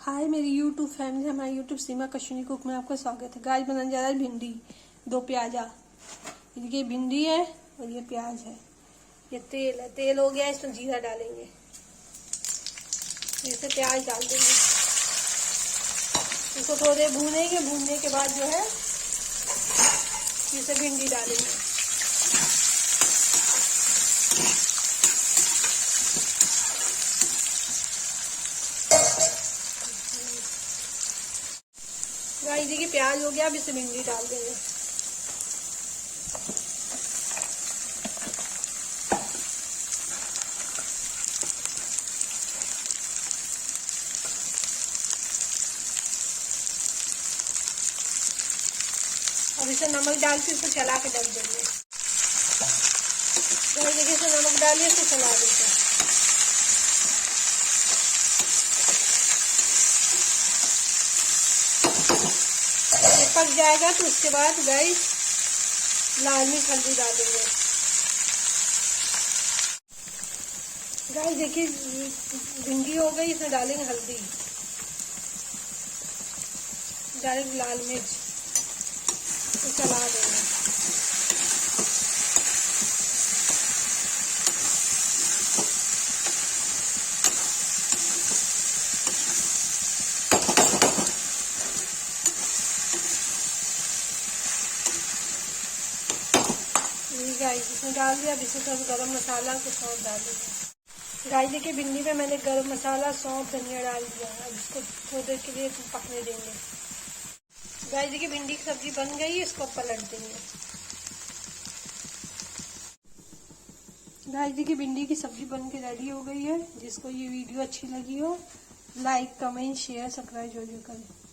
हाय मेरी YouTube family, हमारे YouTube सीमा Kashmiri cook में आपका स्वागत है। गाइस बनाने जा रहा है भिंडी, 2 प्याजा। ये भिंडी है और ये प्याज है। ये तेल है, तेल हो गया, इसमें जीरा डालेंगे, जैसे प्याज डाल देंगे, इसको थोड़ी देर भूनेंगे। भूनने के बाद जो है इसे भिंडी डालेंगे। गाइस देखिए प्याज हो गया, अब इसे भिंडी डाल देंगे। अब इसे नमक डाल के इसे चला के ढक देंगे। गाइस देखिए इसे नमक डालिए, इसे चला देते हैं। पक जाएगा तो उसके बाद गाइस लाल मिर्च हल्दी डालेंगे। गाइस देखिए भिंडी हो गई, इसमें डालेंगे हल्दी, डालेंगे लाल मिर्च, तो चला देंगे। गाइस इसमें डाल दिया। अब इसमें थोड़ा गरम मसाला कुछ और डाल देंगे। गाइस देखिए भिंडी में मैंने गरम मसाला, सौंफ, धनिया डाल दिया। अब इसको थोड़ी देर के लिए पकने देंगे। गाइस देखिए भिंडी की सब्जी बन गई, इसको पलट देंगे। गाइस देखिए भिंडी की सब्जी बन के रेडी हो गई है। जिसको ये वीडियो अच्छी लगी हो, लाइक, कमेंट, शेयर, सब्सक्राइब जरूर करें।